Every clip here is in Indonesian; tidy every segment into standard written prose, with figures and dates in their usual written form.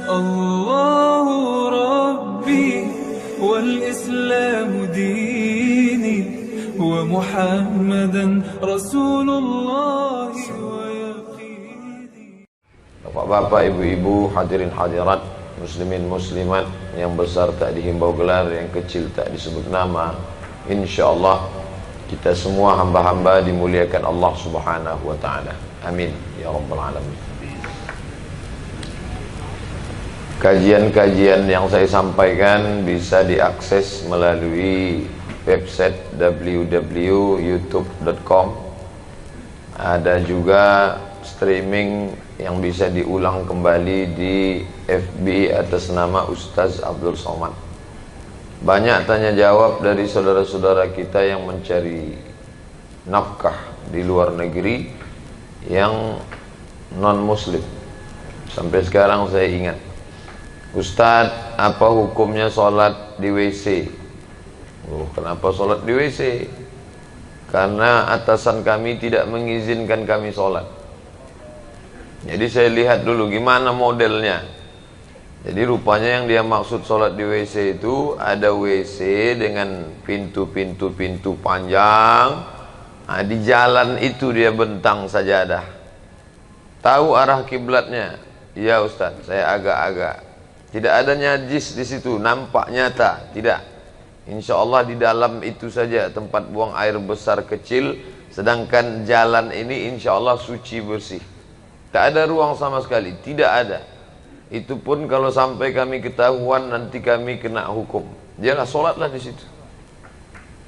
الله ربي والإسلام ديني ومحمدا رسول الله ويقيني. Bapak-bapak, ibu-ibu, hadirin hadirat, muslimin muslimat, yang besar tak dihimbau gelar, yang kecil tak disebut nama. InsyaAllah kita semua hamba-hamba dimuliakan Allah subhanahu wa ta'ala. Amin ya rabbal alamin. Kajian-kajian yang saya sampaikan bisa diakses melalui website www.youtube.com. Ada juga streaming yang bisa diulang kembali di FB atas nama Ustaz Abdul Somad. Banyak tanya jawab dari saudara-saudara kita yang mencari nafkah di luar negeri yang non muslim. Sampai sekarang saya ingat, Ustaz, apa hukumnya sholat di WC? Kenapa sholat di WC? Karena atasan kami tidak mengizinkan kami sholat. Jadi saya lihat dulu gimana modelnya. Jadi rupanya yang dia maksud sholat di WC itu ada WC dengan pintu-pintu panjang. Nah, di jalan itu dia bentang sajadah. Tahu arah kiblatnya? Ya Ustaz, saya agak-agak. Tidak ada najis di situ, nampak nyata. Tidak. Insya Allah di dalam itu saja tempat buang air besar kecil. Sedangkan jalan ini insya Allah suci bersih. Tak ada ruang sama sekali, tidak ada. Itu pun kalau sampai kami ketahuan nanti kami kena hukum. Jangan sholatlah di situ.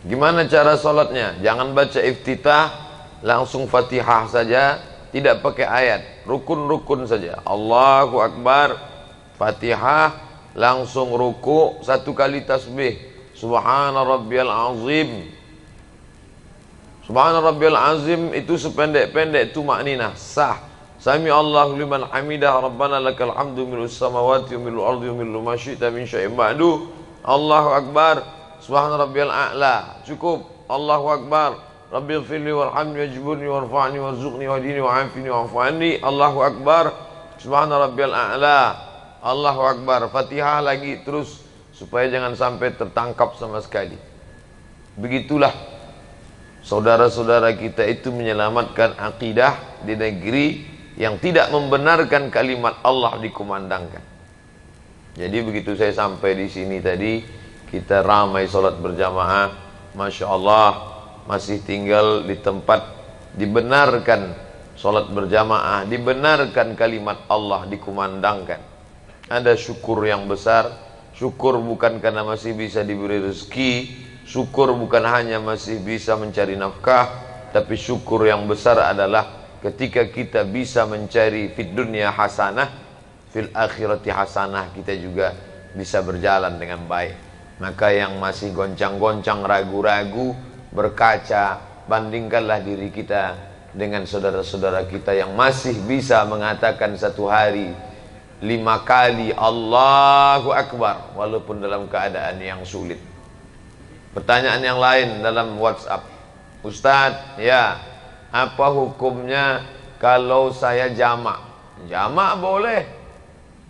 Gimana cara sholatnya? Jangan baca iftitah, langsung Fatihah saja, tidak pakai ayat, rukun-rukun saja. Allahu Akbar, Fatihah, langsung ruku, satu kali tasbih. Subhana rabbiyal azim. Subhana rabbiyal azim itu sependek-pendek itu maknina sah. Sami Allahu liman hamidah, Rabbana lakal hamdu milus samawati wa milul ardi wa milu ma syi'ta min syai'in ba'du. Allahu Akbar, subhana rabbiyal a'la. Cukup. Allahu Akbar, rabbighfirli warhamni wajburni warfa'ni warzuqni wahdini wa'afini wa'afani. Allahu Akbar, subhana rabbiyal a'la. Allahu Akbar, Fatihah lagi terus supaya jangan sampai tertangkap sama sekali. Begitulah saudara-saudara kita itu menyelamatkan akidah di negeri yang tidak membenarkan kalimat Allah dikumandangkan. Jadi begitu saya sampai di sini tadi, kita ramai sholat berjamaah, Masya Allah, masih tinggal di tempat dibenarkan sholat berjamaah, dibenarkan kalimat Allah dikumandangkan. Ada syukur yang besar. Syukur bukan karena masih bisa diberi rezeki, syukur bukan hanya masih bisa mencari nafkah, tapi syukur yang besar adalah ketika kita bisa mencari fid dunya hasanah, fil akhirati hasanah, kita juga bisa berjalan dengan baik. Maka yang masih goncang-goncang, ragu-ragu, berkaca, bandingkanlah diri kita dengan saudara-saudara kita yang masih bisa mengatakan satu hari 5 kali Allahu Akbar walaupun dalam keadaan yang sulit. Pertanyaan yang lain dalam WhatsApp, Ustadz, ya, apa hukumnya kalau saya jamak? Jamak boleh.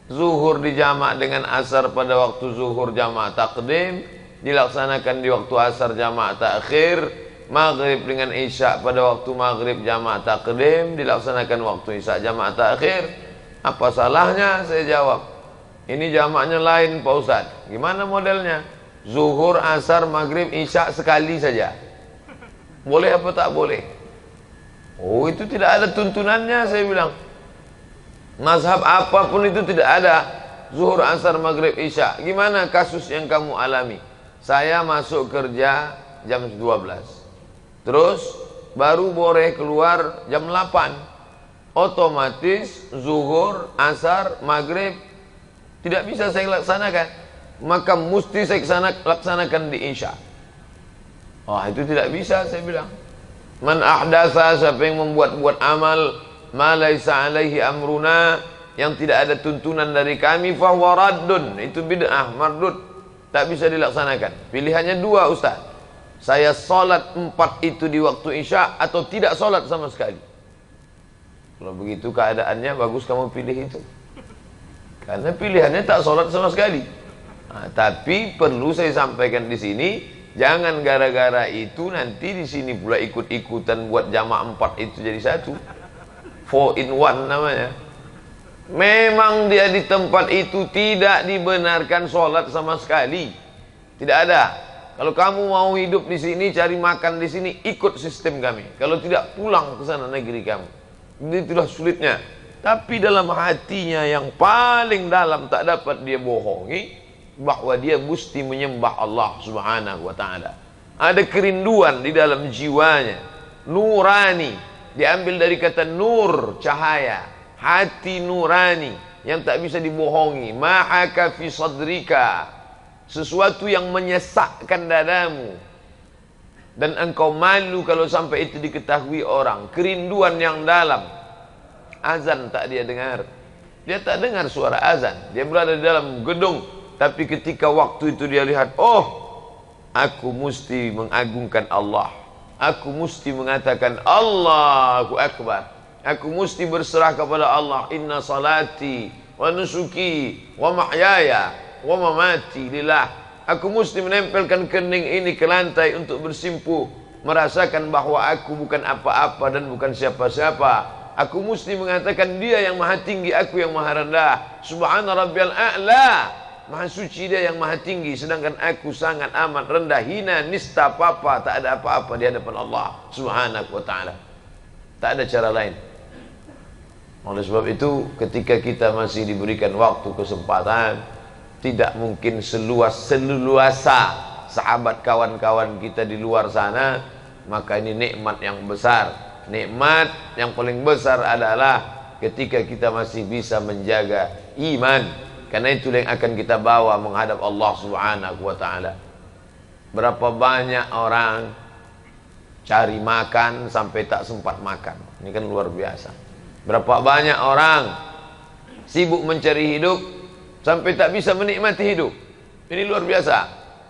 Zuhur dijamak dengan asar pada waktu zuhur jamak takdim, dilaksanakan di waktu asar jamak takhir. Maghrib dengan isya pada waktu maghrib jamak takdim, dilaksanakan waktu isya jamak takhir. Apa salahnya? Saya jawab, ini jamaknya lain Pak Ustaz. Gimana modelnya? Zuhur, asar, maghrib, isya sekali saja. Boleh apa tak boleh? Oh, itu tidak ada tuntunannya, saya bilang. Mazhab apapun itu tidak ada zuhur, asar, maghrib, isya. Gimana kasus yang kamu alami? Saya masuk kerja jam 12, terus baru boleh keluar jam 8. Otomatis zuhur, asar, maghrib tidak bisa saya laksanakan. Maka mesti saya laksanakan di isya. Oh, itu tidak bisa, saya bilang. Man ahdatsa, siapa yang membuat-buat amal ma laisa alaihi amruna, yang tidak ada tuntunan dari kami, fahuwa raddun, itu bid'ah mardud, tak bisa dilaksanakan. Pilihannya dua, Ustaz. Saya sholat 4 itu di waktu isya atau tidak sholat sama sekali. Kalau begitu keadaannya, bagus kamu pilih itu. Karena pilihannya tak sholat sama sekali. Nah, tapi perlu saya sampaikan di sini, jangan gara-gara itu nanti di sini pula ikut-ikutan buat jamak 4 itu jadi satu. 4 in 1 namanya. Memang dia di tempat itu tidak dibenarkan sholat sama sekali. Tidak ada. Kalau kamu mau hidup di sini, cari makan di sini, ikut sistem kami. Kalau tidak, pulang ke sana negeri kamu. Itulah sulitnya. Tapi dalam hatinya yang paling dalam tak dapat dia bohongi bahwa dia mesti menyembah Allah Subhanahu wa taala. Ada kerinduan di dalam jiwanya. Nurani, diambil dari kata nur, cahaya. Hati nurani yang tak bisa dibohongi. Ma'aka fi sadrika, sesuatu yang menyesakkan dadamu dan engkau malu kalau sampai itu diketahui orang. Kerinduan yang dalam. Azan tak dia dengar, dia tak dengar suara azan, dia berada di dalam gedung, tapi ketika waktu itu dia lihat, oh, aku mesti mengagungkan Allah, aku mesti mengatakan Allahu Akbar, aku mesti berserah kepada Allah. Inna salati wa nusuki wa mahyaya wa mamati lillah. Aku mesti menempelkan kening ini ke lantai untuk bersimpuh, merasakan bahwa aku bukan apa-apa dan bukan siapa-siapa. Aku mesti mengatakan dia yang maha tinggi, aku yang maha rendah. Subhana rabbiyal a'la, maha suci dia yang maha tinggi, sedangkan aku sangat amat rendah, hina, nista, apa-apa, tak ada apa-apa di hadapan Allah Subhanahu wa ta'ala. Tak ada cara lain. Oleh sebab itu, ketika kita masih diberikan waktu, kesempatan, tidak mungkin seluasa sahabat kawan-kawan kita di luar sana, maka ini nikmat yang besar. Nikmat yang paling besar adalah ketika kita masih bisa menjaga iman, karena itu yang akan kita bawa menghadap Allah Subhanahu wa ta'ala. Berapa banyak orang cari makan sampai tak sempat makan, ini kan luar biasa. Berapa banyak orang sibuk mencari hidup sampai tak bisa menikmati hidup, ini luar biasa.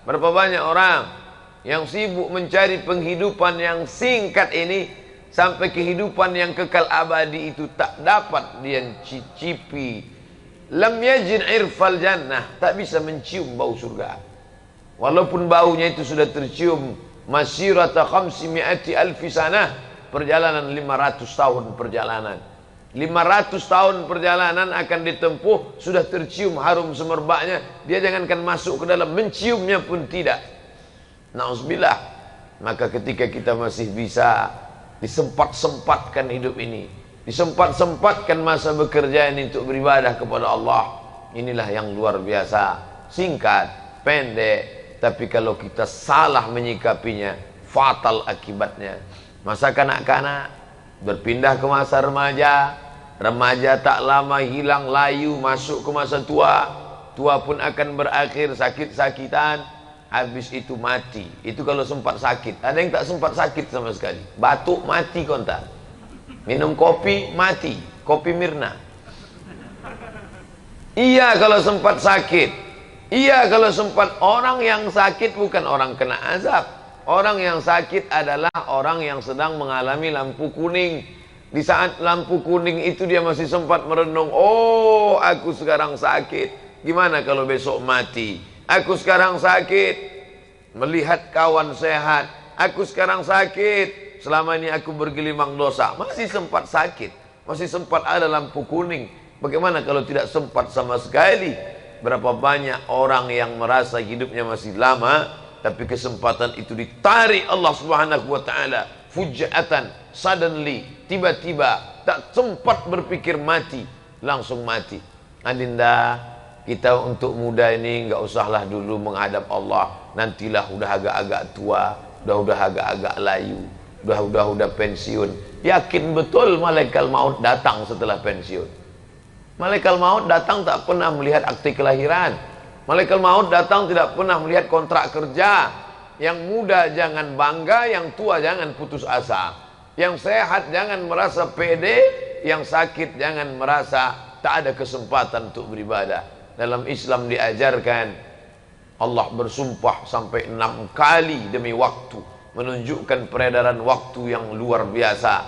Berapa banyak orang yang sibuk mencari penghidupan yang singkat ini, sampai kehidupan yang kekal abadi itu tak dapat dia cicipi. Lam yajid irfal jannah, tak bisa mencium bau surga. Walaupun baunya itu sudah tercium masirata 500 alfi sanah, perjalanan 500 tahun perjalanan. 500 tahun perjalanan akan ditempuh, sudah tercium harum semerbaknya, dia jangankan masuk ke dalam, menciumnya pun tidak. Na'udzubillah. Maka ketika kita masih bisa disempat-sempatkan hidup ini, disempat-sempatkan masa bekerja ini untuk beribadah kepada Allah, inilah yang luar biasa. Singkat, pendek, tapi kalau kita salah menyikapinya, fatal akibatnya. Masa kanak-kanak berpindah ke masa remaja, remaja tak lama hilang layu, masuk ke masa tua, tua pun akan berakhir sakit-sakitan. Habis itu mati. Itu kalau sempat sakit. Ada yang tak sempat sakit sama sekali. Batuk mati kontak. Minum kopi mati. Kopi Mirna. Iya kalau sempat sakit. Iya kalau sempat. Orang yang sakit bukan orang kena azab. Orang yang sakit adalah orang yang sedang mengalami lampu kuning. Di saat lampu kuning itu dia masih sempat merenung. Oh, aku sekarang sakit. Gimana kalau besok mati? Aku sekarang sakit, melihat kawan sehat. Aku sekarang sakit, selama ini aku bergelimang dosa. Masih sempat sakit, masih sempat ada lampu kuning. Bagaimana kalau tidak sempat sama sekali? Berapa banyak orang yang merasa hidupnya masih lama, tapi kesempatan itu ditarik Allah Subhanahu wa ta'ala fujatan, suddenly, tiba-tiba, tak sempat berpikir mati, langsung mati. Adinda, kita untuk muda ini enggak usahlah dulu menghadap Allah. Nantilah udah agak-agak tua, udah agak-agak layu, udah pensiun. Yakin betul malaikat maut datang setelah pensiun. Malaikat maut datang tak pernah melihat akte kelahiran. Malaikat maut datang tidak pernah melihat kontrak kerja. Yang muda jangan bangga, yang tua jangan putus asa. Yang sehat jangan merasa pede, yang sakit jangan merasa tak ada kesempatan untuk beribadah. Dalam Islam diajarkan Allah bersumpah sampai 6 kali demi waktu, menunjukkan peredaran waktu yang luar biasa.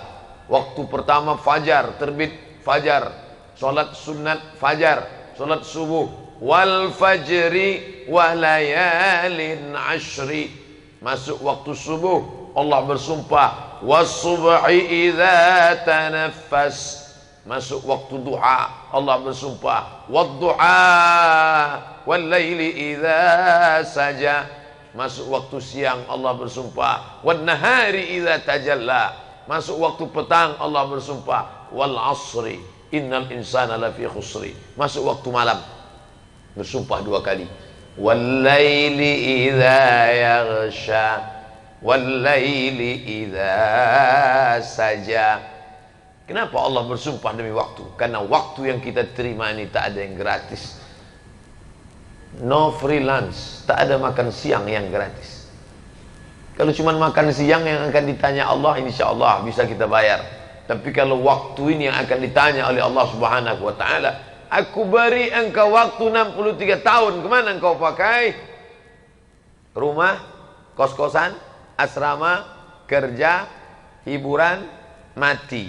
Waktu pertama fajar, terbit fajar, solat sunat fajar, salat subuh. Wal fajri wa layalin ashri, masuk waktu subuh Allah bersumpah. Was subhi idza tanaffas, masuk waktu duha Allah bersumpah. Wad duha wal laili idza saja, masuk waktu siang Allah bersumpah. Wan nahari idza tajalla, masuk waktu petang Allah bersumpah. Wal asri innal insana lafi khusri, masuk waktu malam bersumpah 2 kali. Wal laili idza yaghsha wal laili idza saja. Kenapa Allah bersumpah demi waktu? Karena waktu yang kita terima ini tak ada yang gratis. No free lunch, tak ada makan siang yang gratis. Kalau cuma makan siang yang akan ditanya Allah, insya Allah bisa kita bayar. Tapi kalau waktu ini yang akan ditanya oleh Allah Subhanahu wa ta'ala, aku beri engkau waktu 63 tahun, kemana engkau pakai? Rumah, kos-kosan, asrama, kerja, hiburan, mati.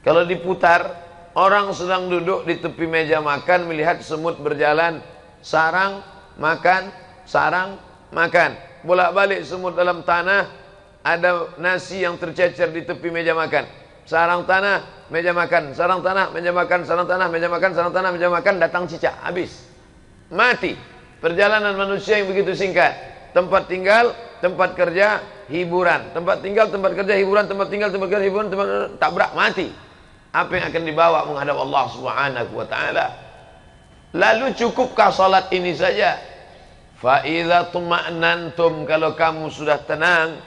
Kalau diputar, orang sedang duduk di tepi meja makan, melihat semut berjalan, sarang, makan, sarang, makan. Bolak-balik semut dalam tanah, ada nasi yang tercecer di tepi meja makan. Sarang tanah, meja makan, sarang tanah, meja makan, sarang tanah, meja makan, sarang tanah, meja makan, datang cicak, habis. Mati. Perjalanan manusia yang begitu singkat. Tempat tinggal, tempat kerja, hiburan. Tempat tinggal, tempat kerja, hiburan. Tempat tinggal, tempat kerja, hiburan. Tabrak, mati. Apa yang akan dibawa menghadap Allah Subhanahu wa ta'ala? Lalu cukupkah salat ini saja? Fa idza tuma'nantum, kalau kamu sudah tenang,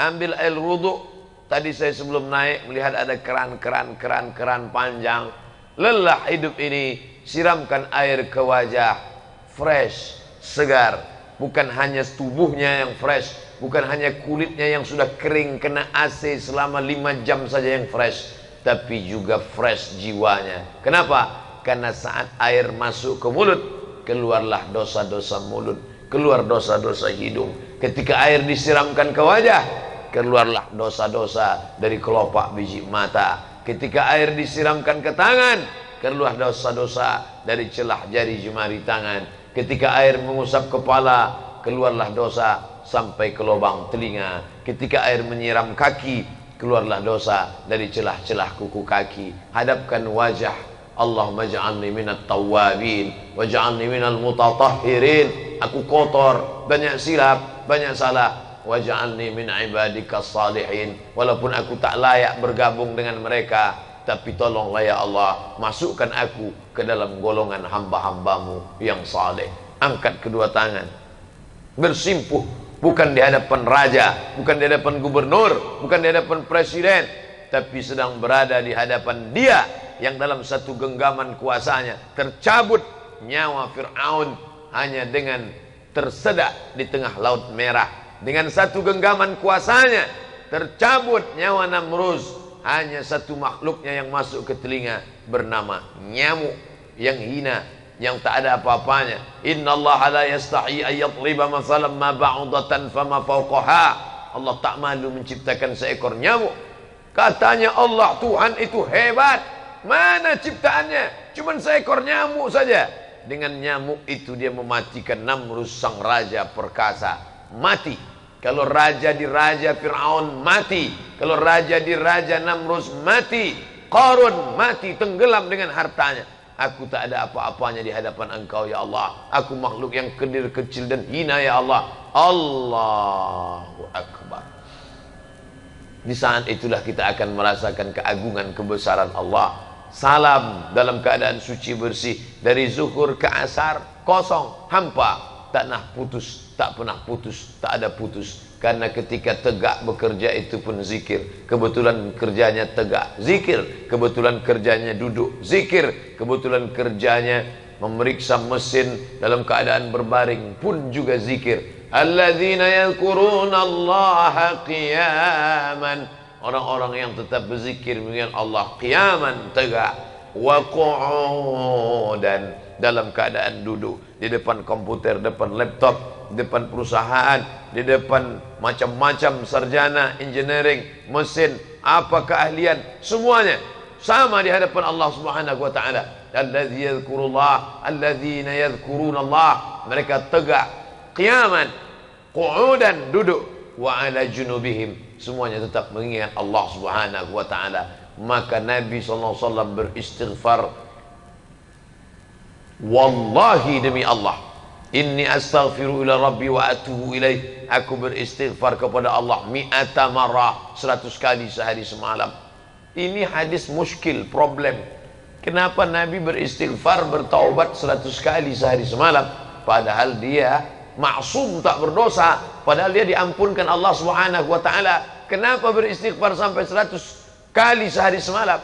ambil air wudu. Tadi saya sebelum naik melihat ada keran panjang. Lelah hidup ini, siramkan air ke wajah, fresh, segar. Bukan hanya tubuhnya yang fresh, bukan hanya kulitnya yang sudah kering kena AC selama 5 jam saja yang fresh, tapi juga fresh jiwanya. Kenapa? Karena saat air masuk ke mulut, keluarlah dosa-dosa mulut, keluar dosa-dosa hidung. Ketika air disiramkan ke wajah, keluarlah dosa-dosa dari kelopak biji mata. Ketika air disiramkan ke tangan, keluar dosa-dosa dari celah jari jemari tangan. Ketika air mengusap kepala, keluarlah dosa sampai ke lubang telinga. Ketika air menyiram kaki, keluarlah dosa dari celah-celah kuku kaki. Hadapkan wajah. Allahumma ja'alni minat tawwabin waj'alni minal mutatahhirin. Aku kotor, banyak silap, banyak salah. Waj'alni min ibadikas salihin. Walaupun aku tak layak bergabung dengan mereka, tapi tolonglah ya Allah, masukkan aku ke dalam golongan hamba-hambamu yang saleh. Angkat kedua tangan, bersimpuh, bukan di hadapan raja, bukan di hadapan gubernur, bukan di hadapan presiden, tapi sedang berada di hadapan Dia yang dalam satu genggaman kuasanya tercabut nyawa Fir'aun hanya dengan tersedak di tengah laut merah. Dengan satu genggaman kuasanya tercabut nyawa Namruz, hanya satu makhluknya yang masuk ke telinga, bernama nyamuk yang hina, yang tak ada apa-apanya. Innallaha la yastahi ayyadriba masalan ma ba'udatan fama fawqaha. Allah tak malu menciptakan seekor nyamuk. Katanya Allah, Tuhan itu hebat. Mana ciptaannya? Cuman seekor nyamuk saja. Dengan nyamuk itu dia mematikan Namruz sang raja perkasa. Mati. Kalau raja di raja Fir'aun mati. Kalau raja di raja Namruz mati. Qarun mati, tenggelam dengan hartanya. Aku tak ada apa-apanya di hadapan Engkau ya Allah. Aku makhluk yang kedir, kecil dan hina ya Allah. Allahu Akbar. Di saat itulah kita akan merasakan keagungan kebesaran Allah. Salam dalam keadaan suci bersih, dari zuhur ke asar kosong, hampa, tak pernah putus, tak pernah putus, tak ada putus. Karena ketika tegak bekerja itu pun zikir. Kebetulan kerjanya tegak, zikir. Kebetulan kerjanya duduk, zikir. Kebetulan kerjanya memeriksa mesin dalam keadaan berbaring, pun juga zikir. Alladzina yadhkuruna Allaha qiyaman. Orang-orang yang tetap berzikir mengingat Allah qiyaman, tegak, wa qu'udan, dalam keadaan duduk, di depan komputer, depan laptop, di depan perusahaan, di depan macam-macam sarjana engineering, mesin, apa keahlian, semuanya sama di hadapan Allah Subhanahu wa ta'ala. alladzi yadhkurullah, alladzina yadhkurunallah. Mereka tegak qiyaman, qu'udan, duduk, wa ala junubihim, semuanya tetap mengingat Allah Subhanahu wa taala. Maka Nabi sallallahu alaihi wasallam beristighfar, wallahi demi Allah, inni astaghfiru ila rabbi wa atubu ilaih, aku beristighfar kepada Allah mi'ata marrah, 100 kali sehari semalam. Ini hadis muskil, problem. Kenapa Nabi beristighfar, bertaubat 100 kali sehari semalam, padahal dia maksum, tak berdosa, padahal dia diampunkan Allah Subhanahu wa taala. Kenapa beristighfar sampai 100 kali sehari semalam?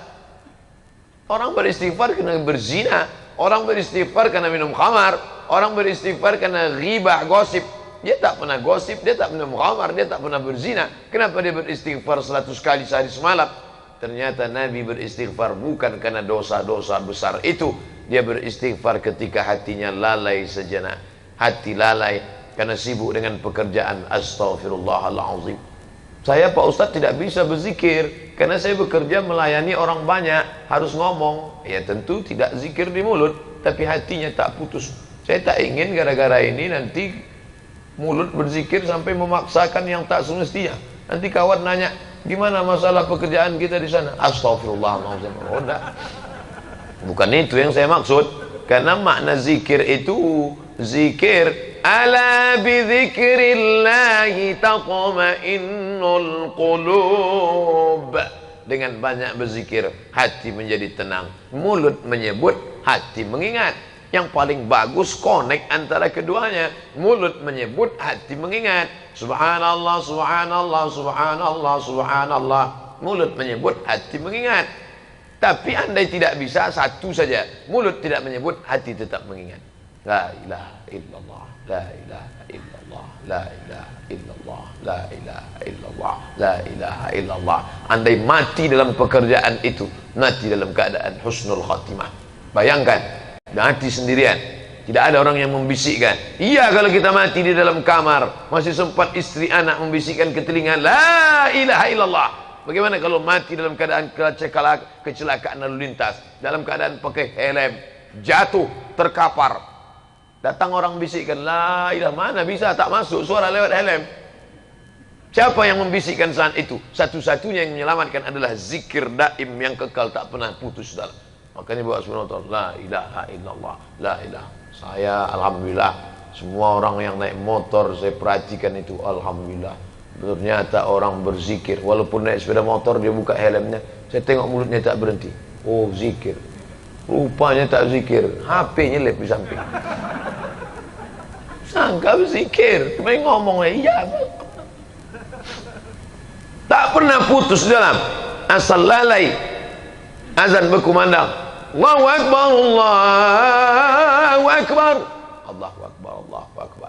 Orang beristighfar karena berzina, orang beristighfar karena minum khamar, orang beristighfar karena ghibah, gosip. Dia tak pernah gosip, dia tak pernah khamar, dia tak pernah berzina. Kenapa dia beristighfar 100 kali sehari semalam? Ternyata Nabi beristighfar bukan karena dosa-dosa besar itu. Dia beristighfar ketika hatinya lalai sejenak. Hati lalai karena sibuk dengan pekerjaan. Astaghfirullahaladzim. Saya Pak Ustadz tidak bisa berzikir karena saya bekerja melayani orang banyak, harus ngomong. Ya tentu tidak zikir di mulut, tapi hatinya tak putus. Saya tak ingin gara-gara ini nanti mulut berzikir sampai memaksakan yang tak semestinya. Nanti kawan nanya, gimana masalah pekerjaan kita di sana? Astaghfirullahaladzim. Oh, enggak. Bukan itu yang saya maksud. Karena makna zikir itu, zikir, ala bidzikrillahi tatma'innul qulub. Dengan banyak berzikir, hati menjadi tenang. Mulut menyebut, hati mengingat. Yang paling bagus connect antara keduanya. Mulut menyebut, hati mengingat. Subhanallah, subhanallah, subhanallah, subhanallah. Mulut menyebut, hati mengingat. Tapi andai tidak bisa, satu saja. Mulut tidak menyebut, hati tetap mengingat. La ilaha illallah, la ilaha illallah, la ilaha illallah, la ilaha illallah, la ilaha illallah. Andai mati dalam pekerjaan itu, mati dalam keadaan husnul khatimah. Bayangkan, mati sendirian, tidak ada orang yang membisikkan. Iya, kalau kita mati di dalam kamar, masih sempat istri anak membisikkan ke telinga, la ilaha illallah. Bagaimana kalau mati dalam keadaan kecelakaan lalu lintas, dalam keadaan pakai helm, jatuh, terkapar, datang orang bisikkan, la ilaha, mana bisa, tak masuk suara lewat helm. Siapa yang membisikkan saat itu? Satu-satunya yang menyelamatkan adalah zikir daim yang kekal, tak pernah putus dalam. Makanya buat subhanallah, la ilaha illallah, la ilaha. Saya alhamdulillah, semua orang yang naik motor saya perhatikan itu, alhamdulillah. Ternyata orang berzikir, walaupun naik sepeda motor dia buka helmnya, saya tengok mulutnya tak berhenti. Oh, zikir. Rupanya tak zikir, HP nyelip di samping. Sangka berzikir, main ngomong, iya. Tak pernah putus dalam, asal lalai. Azan berkumandang, Allahu Akbar, Allahu Akbar, Allahu Akbar, Allahu Akbar.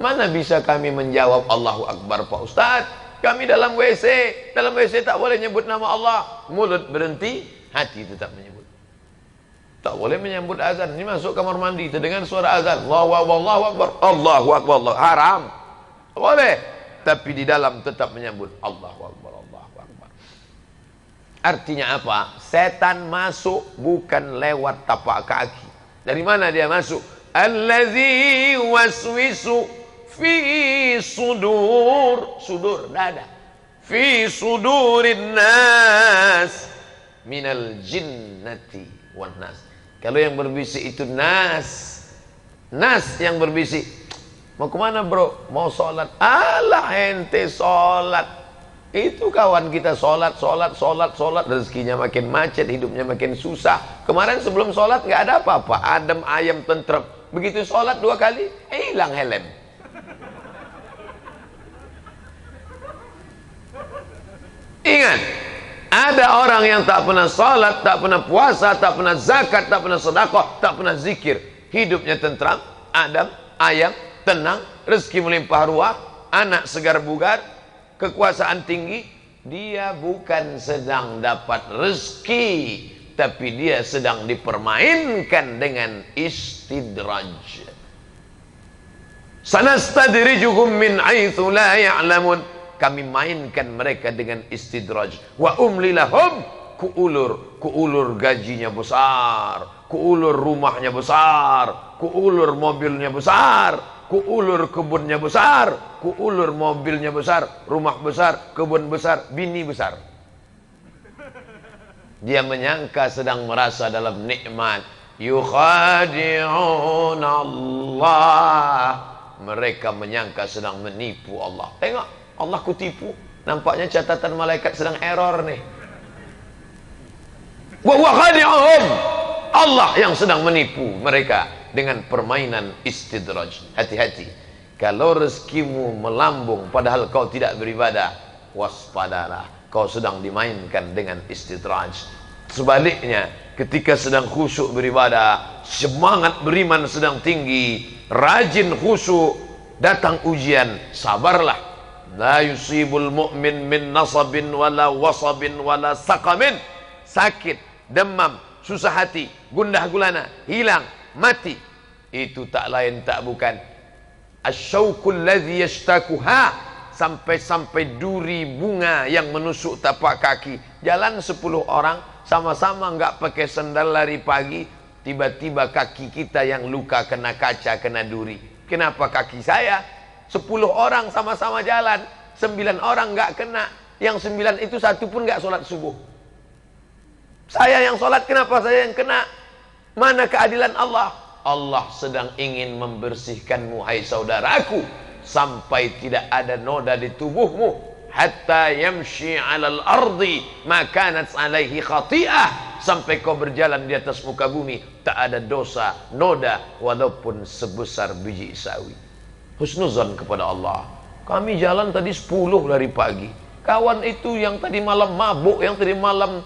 Mana bisa kami menjawab Allahu Akbar, Pak Ustadz? Kami dalam WC. Dalam WC tak boleh nyebut nama Allah. Mulut berhenti, hati tetap menyebut. Tak boleh menyebut azan. Ini masuk kamar mandi, terdengar suara azan, Allahu Akbar, Allahu Akbar, Allahu Akbar, Allah. Haram. Tak boleh. Tapi di dalam tetap menyebut Allahu Akbar, Allahu Akbar. Artinya apa? Setan masuk bukan lewat tapak kaki. Dari mana dia masuk? Allazi waswisu fi sudur, sudur dada, fi sudurin nas minal jinnati wan nas. Kalau yang berbisik itu nas, nas yang berbisik. Mau kemana bro? Mau sholat. Alah ente sholat. Itu kawan kita sholat, rezekinya makin macet, hidupnya makin susah. Kemarin sebelum sholat nggak ada apa-apa, adem ayam tentrem. Begitu sholat 2 kali, hilang helm. Ingat, ada orang yang tak pernah sholat, tak pernah puasa, tak pernah zakat, tak pernah sedekah, tak pernah zikir. Hidupnya tentram, adem ayam, tenang, rezeki melimpah ruah, anak segar bugar, kekuasaan tinggi. Dia bukan sedang dapat rezeki, tapi dia sedang dipermainkan dengan istidraj. Sanastadrijuhum min haitsu la ya'lamun. Kami mainkan mereka dengan istidraj. Wa umli lahum, kuulur gajinya besar, kuulur rumahnya besar, kuulur mobilnya besar, kuulur kebunnya besar, kuulur mobilnya besar, rumah besar, kebun besar, bini besar. Dia menyangka sedang merasa dalam nikmat. Yukhadi'un Allah. Mereka menyangka sedang menipu Allah. Tengok, Allah kutipu. Nampaknya catatan malaikat sedang error nih. Wa huwa khadi'uhum. Allah yang sedang menipu mereka dengan permainan istidraj. Hati-hati. Kalau rezekimu melambung padahal kau tidak beribadah, waspadalah, kau sedang dimainkan dengan istidraj. Sebaliknya, ketika sedang khusyuk beribadah, semangat beriman sedang tinggi, rajin khusyuk, datang ujian, sabarlah. La yusibul mu'min min nasabin wala wasabin wala saqamin. Sakit, demam, susah hati, gundah gulana, hilang, mati. Itu tak lain tak bukan asyauqul ladzi yashtakuha. Sampai-sampai duri bunga yang menusuk tapak kaki. Jalan 10 orang sama-sama nggak pakai sendal lari pagi, tiba-tiba kaki kita yang luka kena kaca, kena duri. Kenapa kaki saya? 10 orang sama-sama jalan, 9 orang nggak kena, yang 9 itu satu pun nggak sholat subuh. Saya yang sholat, kenapa saya yang kena? Mana keadilan Allah? Allah sedang ingin membersihkanmu, hai saudaraku, sampai tidak ada noda di tubuhmu. Hatta yamshi 'alal ardi ma kanat 'alaihi khati'ah. Sampai kau berjalan di atas muka bumi, tak ada dosa, noda, walaupun sebesar biji sawi. Husnuzan kepada Allah. Kami jalan tadi 10 dari pagi. Kawan itu yang tadi malam mabuk, yang tadi malam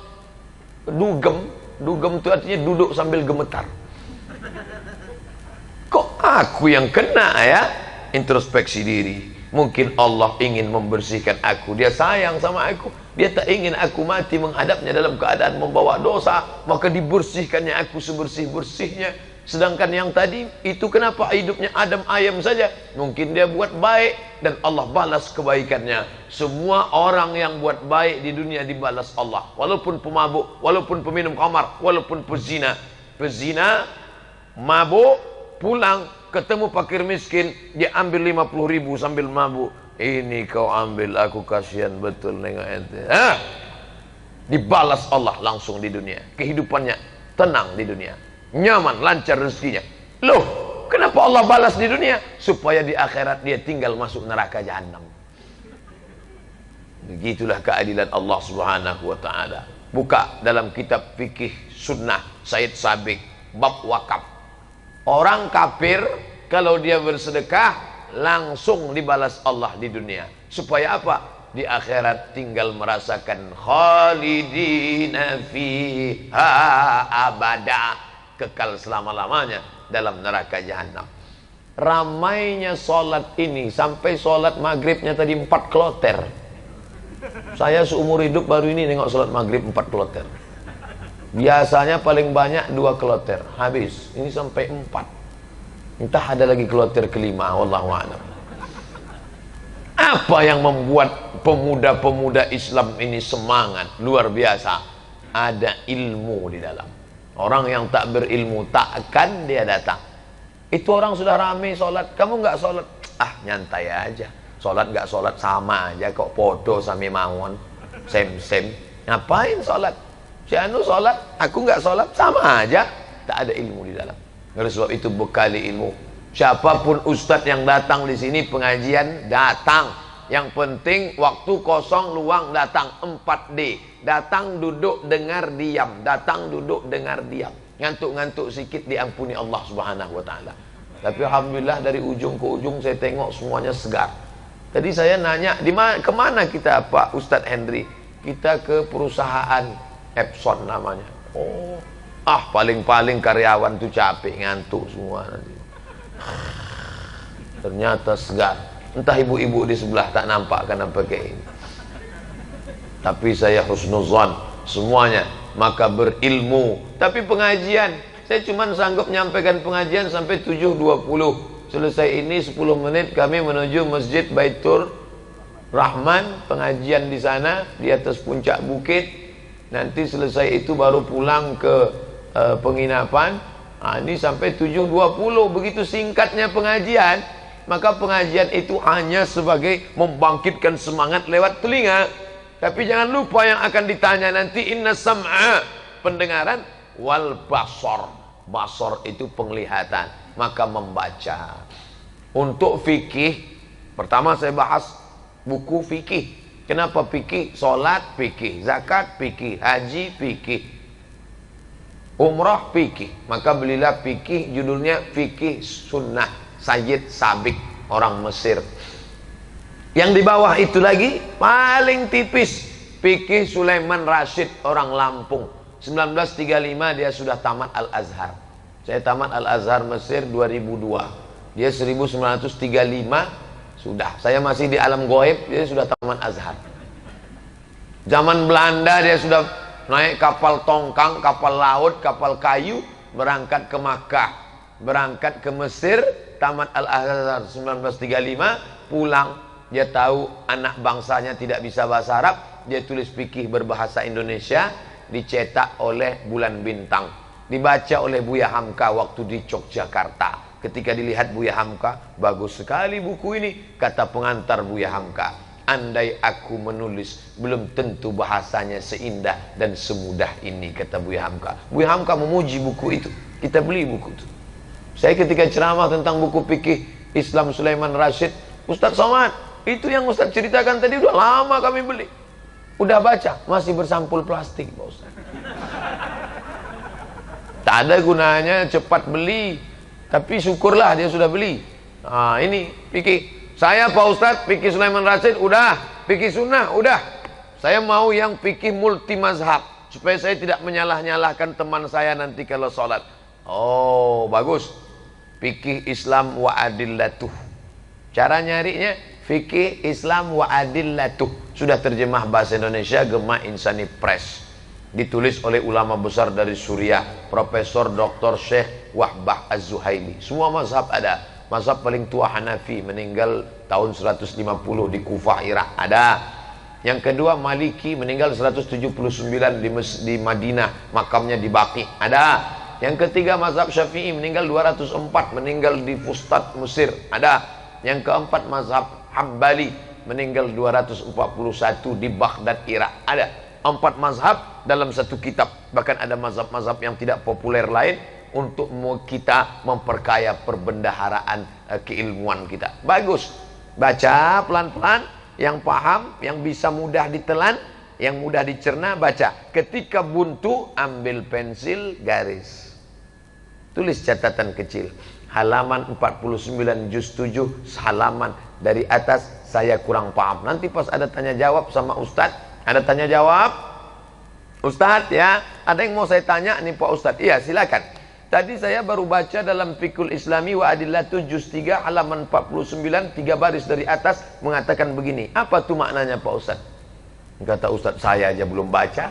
dugem. Dugem itu artinya duduk sambil gemetar. Kok aku yang kena ya? Introspeksi diri. Mungkin Allah ingin membersihkan aku. Dia sayang sama aku. Dia tak ingin aku mati menghadapnya dalam keadaan membawa dosa. Maka dibersihkannya aku sebersih-bersihnya. Sedangkan yang tadi itu kenapa hidupnya adem ayam saja? Mungkin dia buat baik dan Allah balas kebaikannya. Semua orang yang buat baik di dunia dibalas Allah. Walaupun pemabuk, walaupun peminum khamar, walaupun pezina. Pezina, mabuk, pulang ketemu fakir miskin, dia ambil 50.000 sambil mabuk. Ini kau ambil, aku kasihan betul nengok ente. Dibalas Allah langsung di dunia. Kehidupannya tenang di dunia, nyaman, lancar rezekinya. Loh, kenapa Allah balas di dunia? Supaya di akhirat dia tinggal masuk neraka jahanam. Begitulah keadilan Allah Subhanahu wa taala. Buka dalam kitab fikih sunnah Said Sabiq bab wakaf. Orang kafir kalau dia bersedekah langsung dibalas Allah di dunia. Supaya apa? Di akhirat tinggal merasakan khalidina fiha abada, kekal selama-lamanya dalam neraka jahanam. Ramainya sholat ini sampai sholat maghribnya tadi 4 kloter. Saya seumur hidup baru ini nengok sholat maghrib 4 kloter. Biasanya paling banyak 2 kloter habis. Ini sampai 4. Entah ada lagi kloter kelima, wallahu a'lam. Apa yang membuat pemuda-pemuda Islam ini semangat luar biasa? Ada ilmu di dalam. Orang yang tak berilmu takkan dia datang. Itu orang sudah ramai sholat, kamu nggak sholat, nyantai aja. Sholat nggak sholat sama aja kok, podo sami mawon, sem-sem. Ngapain sholat? Si anu sholat, aku nggak sholat, sama aja. Tak ada ilmu di dalam. Oleh sebab itu bekali ilmu. Siapapun ustadz yang datang di sini pengajian, datang. Yang penting waktu kosong luang datang. 4D. Datang, duduk, dengar, diam. Datang, duduk, dengar, diam. Ngantuk-ngantuk sikit diampuni Allah Subhanahu wa taala. Tapi alhamdulillah dari ujung ke ujung saya tengok semuanya segar. Tadi saya nanya, kemana kita Pak Ustadz Henry? Kita ke perusahaan Epson namanya. Oh, paling-paling karyawan tuh capek, ngantuk semua nanti. Ternyata segar. Entah ibu-ibu di sebelah tak nampak karena pakai ini. Tapi saya husnuzan semuanya, maka berilmu. Tapi pengajian, saya cuma sanggup menyampaikan pengajian sampai 7.20. Selesai ini 10 menit kami menuju Masjid Baitur Rahman, pengajian di sana di atas puncak bukit. Nanti selesai itu baru pulang ke penginapan. Ini sampai 7.20. Begitu singkatnya pengajian. Maka pengajian itu hanya sebagai membangkitkan semangat lewat telinga. Tapi jangan lupa yang akan ditanya nanti, inna sam'a, pendengaran, wal basor. Basor itu penglihatan. Maka membaca. Untuk fikih, pertama saya bahas buku fikih. Kenapa fikih? Salat fikih, zakat fikih, haji fikih, umrah fikih. Maka belilah fikih, judulnya Fikih Sunnah Sayyid Sabiq, orang Mesir. Yang di bawah itu lagi paling tipis, Fikih Sulaiman Rashid, orang Lampung. 1935 dia sudah tamat Al-Azhar. Saya tamat Al-Azhar Mesir 2002. Dia 1935 sudah. Saya masih di alam goib, dia sudah tamat Azhar. Zaman Belanda dia sudah naik kapal tongkang, kapal laut, kapal kayu, berangkat ke Makkah, berangkat ke Mesir, tamat Al-Azhar 1935, pulang. Dia tahu anak bangsanya tidak bisa bahasa Arab, dia tulis fikih berbahasa Indonesia, dicetak oleh Bulan Bintang, dibaca oleh Buya Hamka waktu di Yogyakarta. Ketika dilihat Buya Hamka, bagus sekali buku ini, kata pengantar Buya Hamka. Andai aku menulis, belum tentu bahasanya seindah dan semudah ini, kata Buya Hamka. Buya Hamka memuji buku itu. Kita beli buku itu. Saya ketika ceramah tentang buku fikih Islam Sulaiman Rashid, Ustaz Somad, itu yang Ustaz ceritakan tadi udah lama kami beli. Udah baca, masih bersampul plastik, Pak Ustaz. Tak ada gunanya cepat beli. Tapi syukurlah dia sudah beli. Nah, ini fikih. Saya Pak Ustadz, fikih Sulaiman Rashid udah, fikih sunnah udah. Saya mau yang fikih multi mazhab, supaya saya tidak menyalah-nyalahkan teman saya nanti kalau sholat. Oh, bagus. Fikih Islam wa adillatuh. Cara nyarinya fikih Islam wa adillatuh. Sudah terjemah bahasa Indonesia, Gema Insani Press. Ditulis oleh ulama besar dari Suriah, Profesor Dr. Syekh Wahbah Az-Zuhaili. Semua mazhab ada. Mazhab paling tua Hanafi, meninggal tahun 150 di Kufah, Irak, ada. Yang kedua Maliki, meninggal 179 di Madinah, makamnya di Baqi, ada. Yang ketiga mazhab Syafi'i, meninggal 204, meninggal di Fustat, Mesir, ada. Yang keempat mazhab Hambali, meninggal 241 di Baghdad, Irak, ada. 4 mazhab dalam satu kitab. Bahkan ada mazhab-mazhab yang tidak populer lain untuk kita memperkaya perbendaharaan keilmuan kita. Bagus. Baca pelan-pelan, yang paham, yang bisa mudah ditelan, yang mudah dicerna, baca. Ketika buntu, ambil pensil, garis. Tulis catatan kecil. Halaman 49 juz 7, halaman dari atas saya kurang paham. Nanti pas ada tanya jawab sama Ustadz, ada tanya jawab, Ustadz ya, ada yang mau saya tanya nih Pak Ustadz. Iya silakan. Tadi saya baru baca dalam Fiqhul Islami wa Adillatuh juz 3 halaman 49, 3 baris dari atas mengatakan begini. Apa tuh maknanya Pak Ustadz? Kata Ustadz, saya aja belum baca.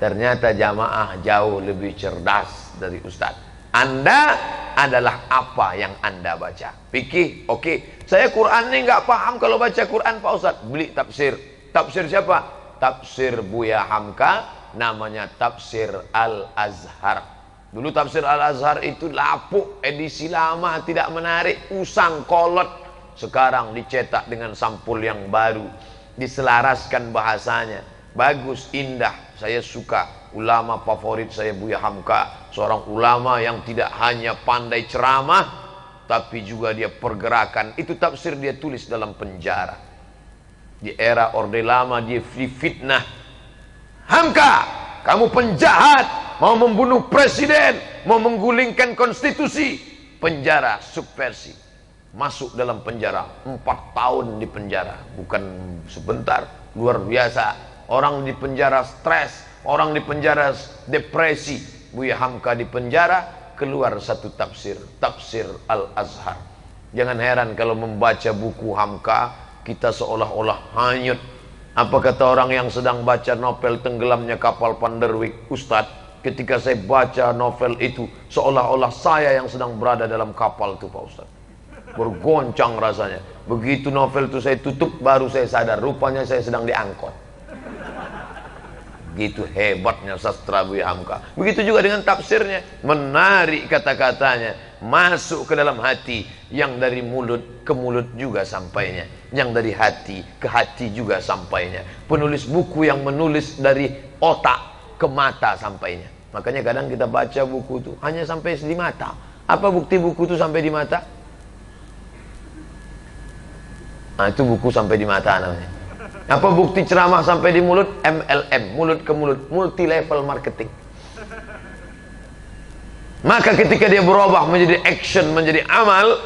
Ternyata jamaah jauh lebih cerdas dari Ustadz. Anda adalah apa yang Anda baca. Fikih, oke. Saya Quran nih nggak paham kalau baca Quran Pak Ustadz. Beli tafsir. Tafsir siapa? Tafsir Buya Hamka, namanya Tafsir Al-Azhar. Dulu Tafsir Al-Azhar itu lapuk, edisi lama, tidak menarik, usang, kolot. Sekarang dicetak dengan sampul yang baru, diselaraskan bahasanya, bagus, indah. Saya suka. Ulama favorit saya Buya Hamka, seorang ulama yang tidak hanya pandai ceramah, tapi juga dia pergerakan. Itu tafsir dia tulis dalam penjara. Di era Orde Lama dia difitnah. Hamka, kamu penjahat, mau membunuh presiden, mau menggulingkan konstitusi. Penjara, subversi. Masuk dalam penjara, 4 tahun di penjara. Bukan sebentar, luar biasa. Orang di penjara stres, orang di penjara depresi. Buya Hamka di penjara, keluar satu tafsir, Tafsir Al-Azhar. Jangan heran kalau membaca buku Hamka, kita seolah-olah hanyut. Apa kata orang yang sedang baca novel Tenggelamnya Kapal Panderwick? Ustadz, ketika saya baca novel itu, seolah-olah saya yang sedang berada dalam kapal itu Pak Ustadz. Bergoncang rasanya. Begitu novel itu saya tutup, baru saya sadar, rupanya saya sedang diangkut. Begitu hebatnya sastra Buya Hamka. Begitu juga dengan tafsirnya, menarik kata-katanya, masuk ke dalam hati. Yang dari mulut ke mulut juga sampainya, yang dari hati ke hati juga sampainya. Penulis buku yang menulis dari otak ke mata sampainya. Makanya kadang kita baca buku itu hanya sampai di mata. Apa bukti buku itu sampai di mata? Nah, itu buku sampai di mata namanya. Apa bukti ceramah sampai di mulut? MLM, mulut ke mulut, multi level marketing. Maka ketika dia berubah menjadi action, menjadi amal,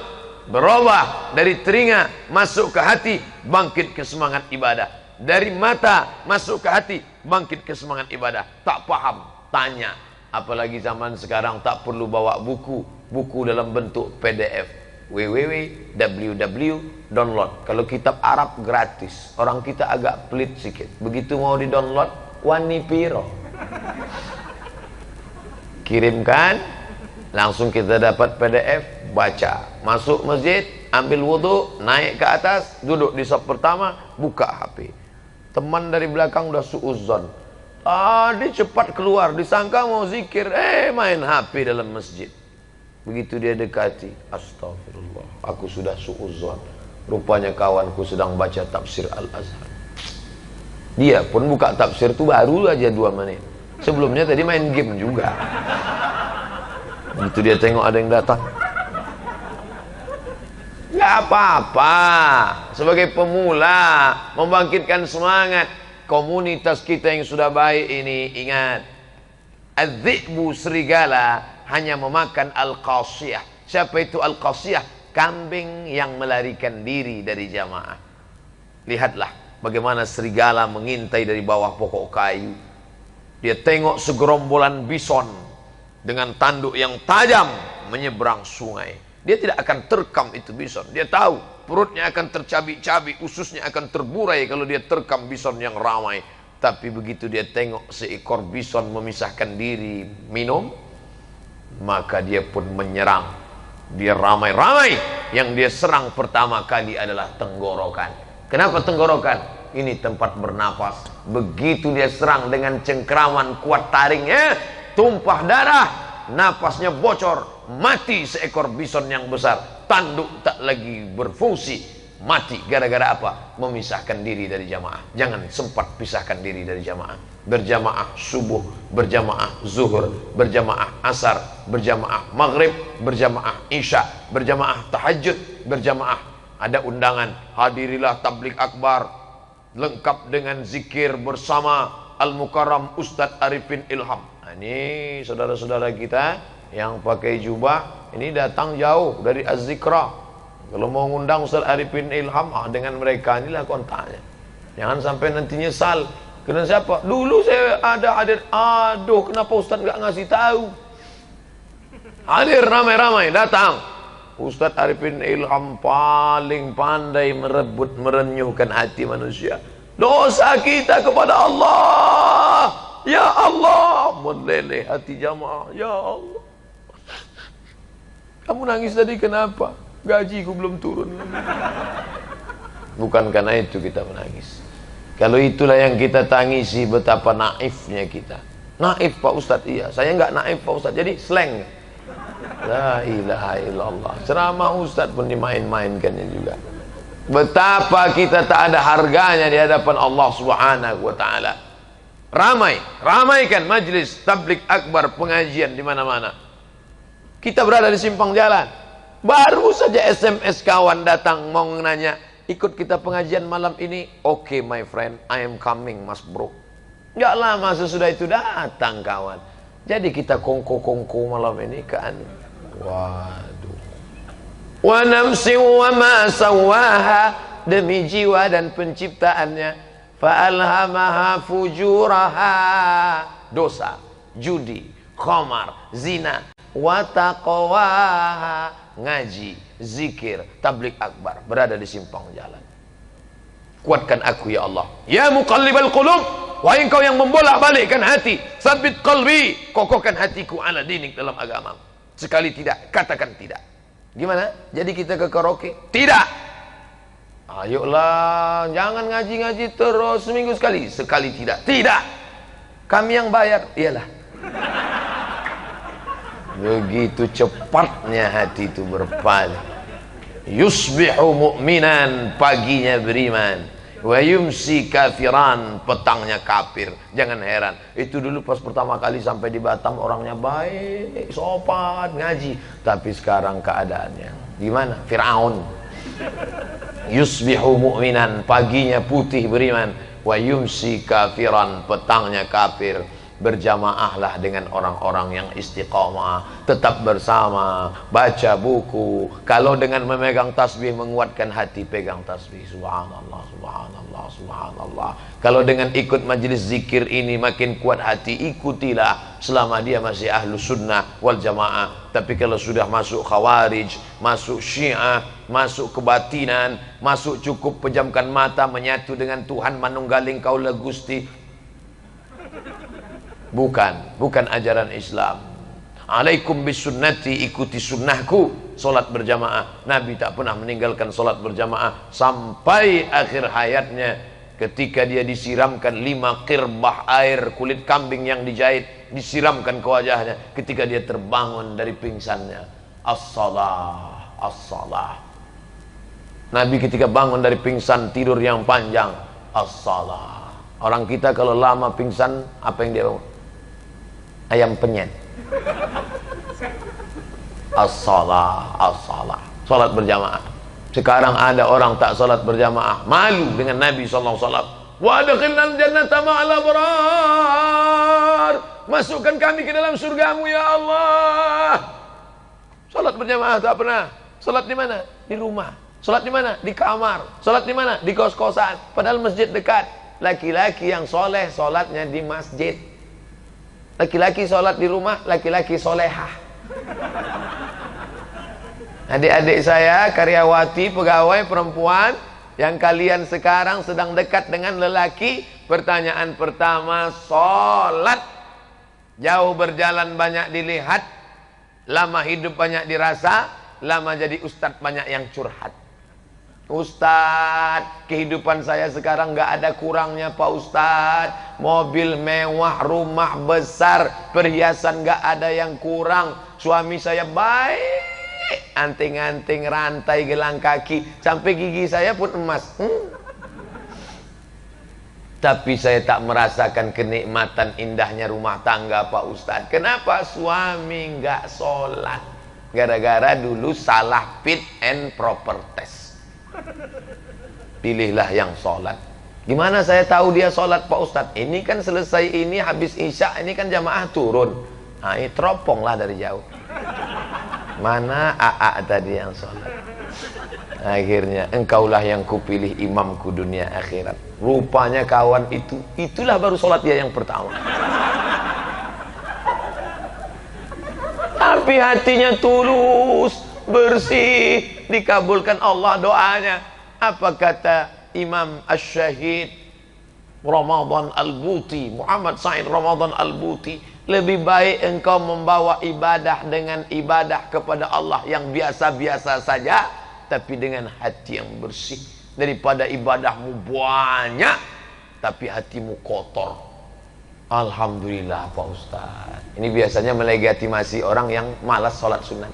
berubah dari telinga masuk ke hati, bangkit ke semangat ibadah. Dari mata masuk ke hati, bangkit ke semangat ibadah. Tak paham, tanya. Apalagi zaman sekarang tak perlu bawa buku dalam bentuk PDF. www, download. Kalau kitab Arab gratis, orang kita agak pelit sedikit. Begitu mau di download, wani piro. Kirimkan, langsung kita dapat PDF, baca. Masuk masjid, ambil wudhu, naik ke atas, duduk di saf pertama, buka HP. Teman dari belakang udah suuzon. Dia cepat keluar, disangka mau zikir, main HP dalam masjid. Begitu dia dekati, astagfirullah, aku sudah suuzon. Rupanya kawanku sedang baca tafsir Al-Azhar. Dia pun buka tafsir itu baru aja 2 menit. Sebelumnya tadi main game juga. Begitu dia tengok ada yang datang, gak apa-apa. Sebagai pemula, membangkitkan semangat. Komunitas kita yang sudah baik ini, ingat, az-zi'bu, serigala, hanya memakan al-qasiyah. Siapa itu al-qasiyah? Kambing yang melarikan diri dari jamaah. Lihatlah bagaimana serigala mengintai dari bawah pokok kayu. Dia tengok segerombolan bison dengan tanduk yang tajam menyeberang sungai. Dia tidak akan terkam itu bison. Dia tahu perutnya akan tercabik-cabik, ususnya akan terburai kalau dia terkam bison yang ramai. Tapi begitu dia tengok seekor bison memisahkan diri minum, maka dia pun menyerang. Dia ramai-ramai. Yang dia serang pertama kali adalah tenggorokan. Kenapa tenggorokan? Ini tempat bernapas. Begitu dia serang dengan cengkraman kuat taringnya, tumpah darah, napasnya bocor. Mati seekor bison yang besar. Tanduk tak lagi berfungsi. Mati gara-gara apa? Memisahkan diri dari jamaah. Jangan sempat pisahkan diri dari jamaah. Berjamaah subuh, berjamaah zuhur, berjamaah asar, berjamaah maghrib, berjamaah isya, berjamaah tahajud, berjamaah. Ada undangan, hadirilah tablik akbar lengkap dengan zikir bersama Al-Mukarram Ustadz Arifin Ilham. Nah, ini saudara-saudara kita yang pakai jubah ini datang jauh dari Az-Zikra. Kalau mau ngundang Ustaz Arifin Ilham, dengan mereka inilah kontaknya. Jangan sampai nanti nyesal. Kena siapa? Dulu saya ada hadir. Aduh, kenapa Ustaz nggak ngasih tahu? Hadir ramai-ramai, datang. Ustaz Arifin Ilham paling pandai merebut, merenyuhkan hati manusia. Dosa kita kepada Allah. Ya Allah, meleleh hati jamaah. Ya Allah. Kamu nangis tadi kenapa? Gajiku belum turun. Bukan karena itu kita menangis. Kalau itulah yang kita tangisi, betapa naifnya kita. Naif Pak Ustadz, iya. Saya nggak naif Pak Ustadz, jadi slang. La ilaha illallah. Ceramah Ustadz pun dimain-mainkannya juga. Betapa kita tak ada harganya di hadapan Allah Subhanahu wa taala. Ramaikan majlis tablik akbar, pengajian di mana-mana. Kita berada di simpang jalan. Baru saja SMS kawan datang mau nanya, ikut kita pengajian malam ini. Oke, my friend, I am coming, Mas Bro. Gak lama sesudah itu datang kawan. Jadi kita kongko-kongko malam ini kan. Waduh. Wa nafsi wa ma sawaha, demi jiwa dan penciptaannya. Fa alhamaha fujuraha, dosa, judi, khamar, zina, wa taqwaha, ngaji, zikir, tablik akbar, berada di simpang jalan. Kuatkan aku ya Allah. Ya muqallibal qulub, wahai engkau yang membolak-balikkan hati, sabit qalbi, kokohkan hatiku ala dinik, dalam agama. Sekali tidak, katakan tidak. Gimana? Jadi kita ke karaoke? Tidak. Ayolah, jangan ngaji-ngaji terus seminggu sekali. Sekali tidak. Tidak. Kami yang bayar. Iyalah. Begitu cepatnya hati itu berpaling. Yusbihu mu'minan, paginya beriman, wa yumsi kafiran, petangnya kafir. Jangan heran, itu dulu pas pertama kali sampai di Batam orangnya baik, sopan, ngaji. Tapi sekarang keadaannya gimana? Fir'aun. Yusbihu mu'minan, paginya putih beriman, wa yumsi kafiran, petangnya kafir. Berjamaahlah dengan orang-orang yang istiqamah, tetap bersama, baca buku. Kalau dengan memegang tasbih menguatkan hati, pegang tasbih. Subhanallah, subhanallah, subhanallah. Kalau dengan ikut majelis zikir ini makin kuat hati, ikutilah selama dia masih ahlu sunnah wal jamaah. Tapi kalau sudah masuk khawarij, masuk syiah, masuk kebatinan, masuk cukup pejamkan mata menyatu dengan Tuhan manunggaling kaula Gusti, bukan ajaran Islam. Alaikum bisunnati, ikuti sunnahku. Solat berjamaah, Nabi tak pernah meninggalkan solat berjamaah sampai akhir hayatnya. Ketika dia disiramkan 5 qirbah air kulit kambing yang dijahit, disiramkan ke wajahnya. Ketika dia terbangun dari pingsannya, as-salah, as-salah. Nabi ketika bangun dari pingsan tidur yang panjang, as-salah. Orang kita kalau lama pingsan, apa yang dia bangun? Ayam penyet. As-salah, as-salah. Salat berjamaah. Sekarang ada orang tak salat berjamaah, malu dengan Nabi sallallahu alaihi wasallam. Wa adkhilnal jannata ma'al abrar. Masukkan kami ke dalam surgamu ya Allah. Salat berjamaah tak pernah. Salat di mana? Di rumah. Salat di mana? Di kamar. Salat di mana? Di kos-kosan. Padahal masjid dekat. Laki-laki yang soleh salatnya di masjid. Laki-laki sholat di rumah, laki-laki solehah. Adik-adik saya, karyawati, pegawai perempuan yang kalian sekarang sedang dekat dengan lelaki, pertanyaan pertama, sholat. Jauh berjalan banyak dilihat, lama hidup banyak dirasa, lama jadi ustadz banyak yang curhat. Ustadz, kehidupan saya sekarang gak ada kurangnya Pak Ustadz. Mobil mewah, rumah besar, perhiasan gak ada yang kurang. Suami saya baik, anting-anting, rantai, gelang kaki, sampai gigi saya pun emas. Tapi saya tak merasakan kenikmatan indahnya rumah tangga Pak Ustadz. Kenapa? Suami gak sholat. Gara-gara dulu salah fit and proper test. Pilihlah yang sholat. Gimana saya tahu dia sholat Pak Ustadz? Ini kan selesai ini habis isya, ini kan jamaah turun. Nah, ini teropong lah dari jauh. Mana AA tadi yang sholat? Akhirnya engkaulah yang kupilih imamku dunia akhirat. Rupanya kawan itu, itulah baru sholat dia yang pertama. Tapi hatinya tulus, bersih, dikabulkan Allah doanya. Apa kata Imam Asy-Syahid Ramadan Al-Buti, Muhammad Said Ramadan Al-Buti, lebih baik engkau membawa ibadah dengan ibadah kepada Allah yang biasa-biasa saja, tapi dengan hati yang bersih, daripada ibadahmu banyak tapi hatimu kotor. Alhamdulillah Pak Ustaz. Ini biasanya melegitimasi orang yang malas sholat sunat.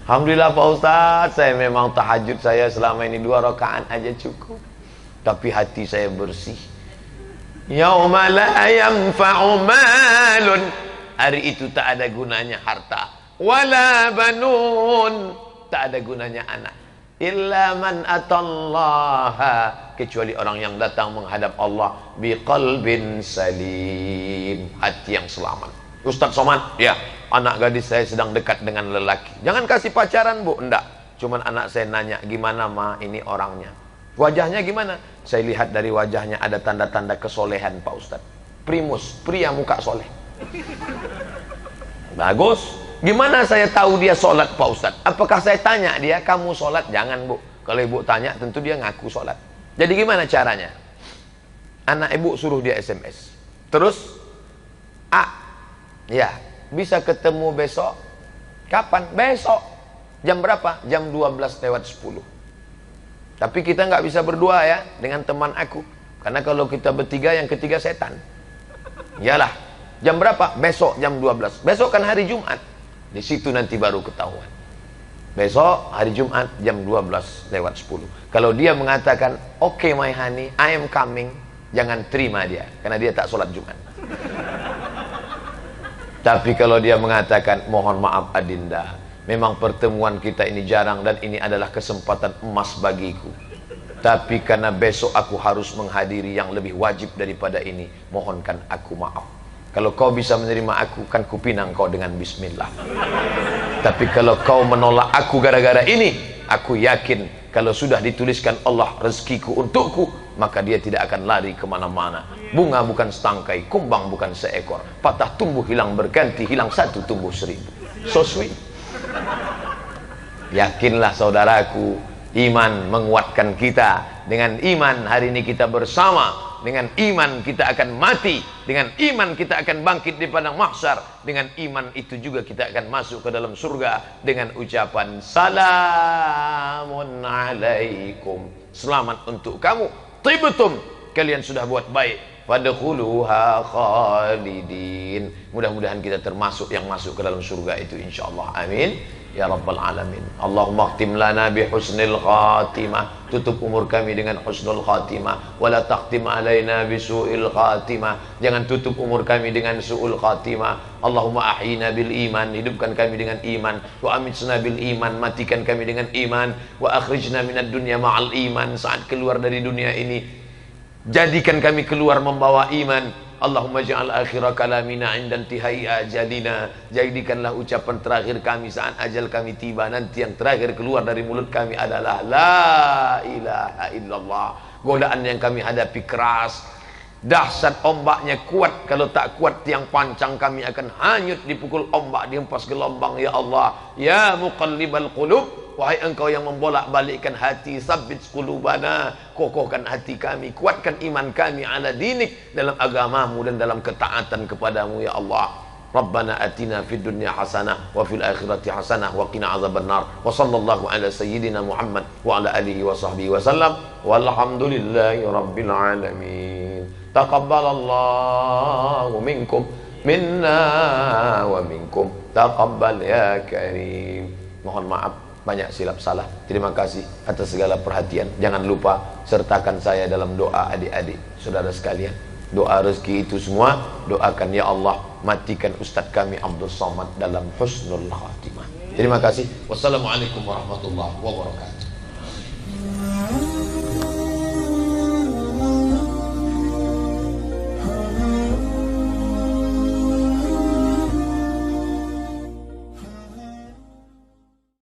Alhamdulillah Pak Ustaz, saya memang tahajud saya selama ini 2 rakaat aja cukup, tapi hati saya bersih. Yauma la yanfa'u malun, hari itu tak ada gunanya harta, wala banun, tak ada gunanya anak, illa man atallaha, kecuali orang yang datang menghadap Allah biqalbin salim, hati yang selamat. Ustaz Somad, ya, anak gadis saya sedang dekat dengan lelaki. Jangan kasih pacaran Bu, enggak. Cuman anak saya nanya, gimana Ma ini orangnya? Wajahnya gimana? Saya lihat dari wajahnya ada tanda-tanda kesolehan Pak Ustaz. Primus, pria muka soleh. Bagus. Gimana saya tahu dia sholat Pak Ustaz? Apakah saya tanya dia, kamu sholat? Jangan Bu. Kalau ibu tanya tentu dia ngaku sholat. Jadi gimana caranya? Anak ibu suruh dia SMS. Terus ya, bisa ketemu besok. Kapan? Besok. Jam berapa? Jam 12:10. Tapi kita nggak bisa berdua ya dengan teman aku. Karena kalau kita bertiga, yang ketiga setan. Yalah, jam berapa? Besok jam 12. Besok kan hari Jumat. Di situ nanti baru ketahuan. Besok hari Jumat jam 12:10. Kalau dia mengatakan, "Oke, my honey, I am coming," jangan terima dia, karena dia tak sholat Jumat. Tapi kalau dia mengatakan, "Mohon maaf Adinda, memang pertemuan kita ini jarang dan ini adalah kesempatan emas bagiku. Tapi karena besok aku harus menghadiri yang lebih wajib daripada ini, mohonkan aku maaf. Kalau kau bisa menerima aku, kan kupinang kau dengan bismillah. Tapi kalau kau menolak aku gara-gara ini, aku yakin kalau sudah dituliskan Allah rezekiku untukku, maka dia tidak akan lari kemana-mana. Bunga bukan setangkai, kumbang bukan seekor. Patah tumbuh hilang berganti, hilang satu tumbuh 1000. So sweet. Yakinlah saudaraku, iman menguatkan kita. Dengan iman hari ini kita bersama. Dengan iman kita akan mati. Dengan iman kita akan bangkit di padang mahsyar. Dengan iman itu juga kita akan masuk ke dalam surga dengan ucapan salamun alaikum. Selamat untuk kamu. Tibtum, kalian sudah buat baik. Fadkhuluha khalidin. Mudah-mudahan kita termasuk yang masuk ke dalam surga itu insyaallah. Amin ya rabbal alamin. Allahumma khtim lana bi husnil khatimah. Tutup umur kami dengan husnul khatimah. Wala taqtim alaina bi su'il khatimah. Jangan tutup umur kami dengan su'ul khatimah. Allahumma ahyina bil iman. Hidupkan kami dengan iman. Wa amitsna bil iman. Matikan kami dengan iman. Wa akhrijna minad dunya ma'al iman. Saat keluar dari dunia ini, jadikan kami keluar membawa iman. Allahumma ja'al akhira kalamina inda intihai ajalina. Jadikanlah ucapan terakhir kami saat ajal kami tiba. Nanti yang terakhir keluar dari mulut kami adalah la ilaha illallah. Godaan yang kami hadapi keras, dahsyat, ombaknya kuat. Kalau tak kuat tiang pancang kami akan hanyut dipukul ombak, dihempas gelombang. Ya Allah, ya muqallibal qulub, wahai engkau yang membolak-balikkan hati, sabbit qulubana, kokohkan hati kami, kuatkan iman kami ala dinik, dalam agamamu dan dalam ketaatan kepadamu ya Allah. Rabbana atina fid dunya hasanah wa fil akhirati hasanah wa qina azabannar. Wa sallallahu ala sayyidina Muhammad wa ala alihi wa sahbihi wa sallam. Walhamdulillahi rabbil alamin. Taqabbalallahu minkum minna wa minkum. Taqabbal ya karim. Mohon maaf banyak silap salah. Terima kasih atas segala perhatian. Jangan lupa sertakan saya dalam doa adik-adik saudara sekalian. Doa rezeki itu semua doakan ya Allah, matikan Ustadz kami Abdul Somad dalam husnul khatimah. Terima kasih. Wassalamualaikum warahmatullahi wabarakatuh.